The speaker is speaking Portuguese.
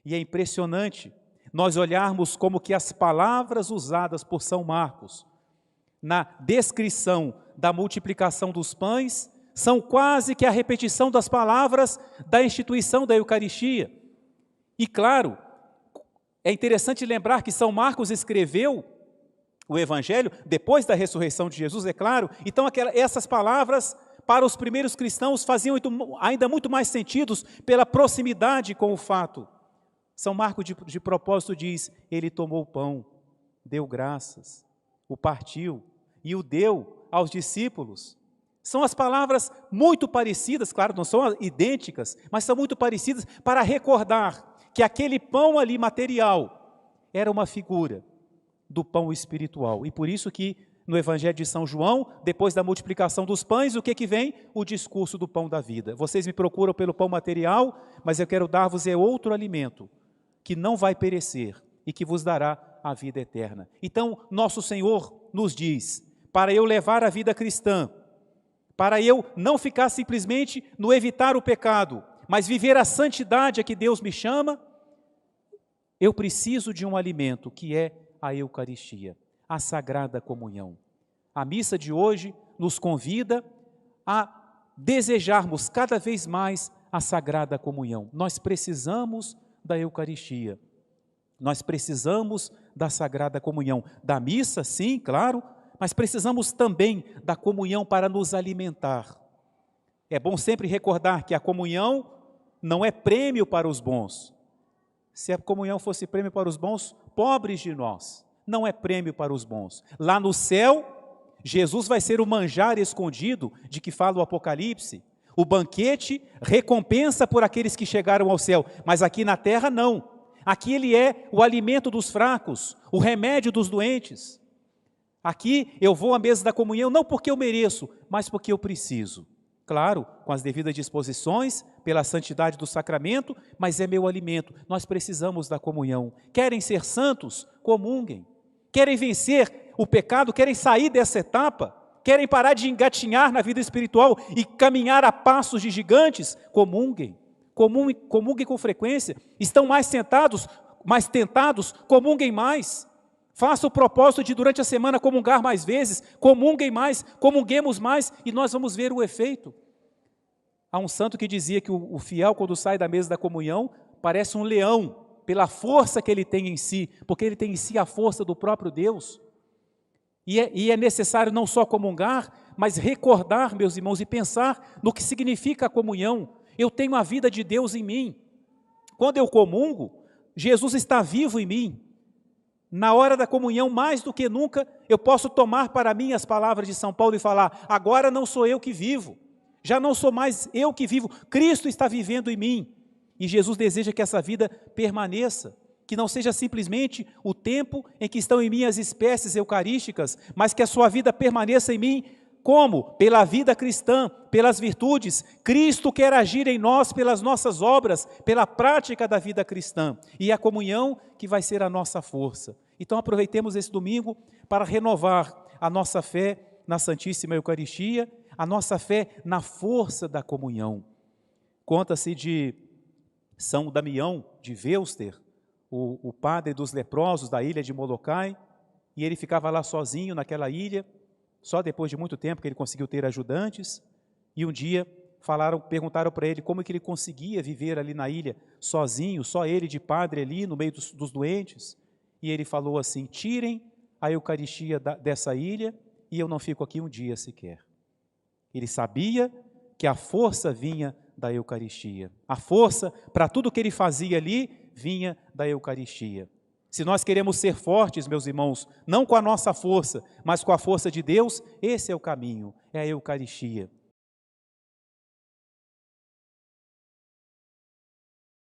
E é impressionante nós olharmos como que as palavras usadas por São Marcos na descrição da multiplicação dos pães são quase que a repetição das palavras da instituição da Eucaristia. E claro, é interessante lembrar que São Marcos escreveu o Evangelho depois da ressurreição de Jesus, é claro. Então essas palavras para os primeiros cristãos faziam ainda muito mais sentido pela proximidade com o fato. São Marcos de propósito diz, ele tomou o pão, deu graças, o partiu e o deu aos discípulos. São as palavras muito parecidas, claro, não são idênticas, mas são muito parecidas para recordar que aquele pão ali material era uma figura do pão espiritual. E por isso que no Evangelho de São João, depois da multiplicação dos pães, o que vem? O discurso do pão da vida. Vocês me procuram pelo pão material, mas eu quero dar-vos outro alimento, que não vai perecer e que vos dará a vida eterna. Então, nosso Senhor nos diz, para eu levar a vida cristã, para eu não ficar simplesmente no evitar o pecado, mas viver a santidade a que Deus me chama, eu preciso de um alimento que é a Eucaristia, a Sagrada Comunhão. A missa de hoje nos convida a desejarmos cada vez mais a Sagrada Comunhão. Nós precisamos da Eucaristia, nós precisamos da Sagrada Comunhão, da missa, sim, claro, mas precisamos também da comunhão para nos alimentar. É bom sempre recordar que a comunhão não é prêmio para os bons. Se a comunhão fosse prêmio para os bons, pobres de nós, não é prêmio para os bons. Lá no céu, Jesus vai ser o manjar escondido de que fala o Apocalipse. O banquete recompensa por aqueles que chegaram ao céu, mas aqui na terra não. Aqui ele é o alimento dos fracos, o remédio dos doentes. Aqui eu vou à mesa da comunhão não porque eu mereço, mas porque eu preciso. Claro, com as devidas disposições, pela santidade do sacramento, mas é meu alimento. Nós precisamos da comunhão. Querem ser santos? Comunguem. Querem vencer o pecado? Querem sair dessa etapa? Querem parar de engatinhar na vida espiritual e caminhar a passos de gigantes? Comunguem. Comunguem com frequência. Estão mais tentados? Comunguem mais. Faça o propósito de durante a semana comungar mais vezes, comunguem mais, comunguemos mais e nós vamos ver o efeito. Há um santo que dizia que o fiel, quando sai da mesa da comunhão, parece um leão, pela força que ele tem em si, porque ele tem em si a força do próprio Deus. E é necessário não só comungar, mas recordar, meus irmãos, e pensar no que significa a comunhão. Eu tenho a vida de Deus em mim. Quando eu comungo, Jesus está vivo em mim. Na hora da comunhão, mais do que nunca, eu posso tomar para mim as palavras de São Paulo e falar, agora não sou eu que vivo, já não sou mais eu que vivo, Cristo está vivendo em mim. E Jesus deseja que essa vida permaneça, que não seja simplesmente o tempo em que estão em mim as espécies eucarísticas, mas que a sua vida permaneça em mim. Como? Pela vida cristã, pelas virtudes. Cristo quer agir em nós pelas nossas obras, pela prática da vida cristã. E a comunhão que vai ser a nossa força. Então aproveitemos esse domingo para renovar a nossa fé na Santíssima Eucaristia, a nossa fé na força da comunhão. Conta-se de São Damião de Veuster, o padre dos leprosos da ilha de Molokai, e ele ficava lá sozinho naquela ilha, só depois de muito tempo que ele conseguiu ter ajudantes, e um dia perguntaram para ele como é que ele conseguia viver ali na ilha, sozinho, só ele de padre ali, no meio dos doentes, e ele falou assim, tirem a Eucaristia dessa ilha, e eu não fico aqui um dia sequer. Ele sabia que a força vinha da Eucaristia, a força para tudo que ele fazia ali, vinha da Eucaristia. Se nós queremos ser fortes, meus irmãos, não com a nossa força, mas com a força de Deus, esse é o caminho, é a Eucaristia.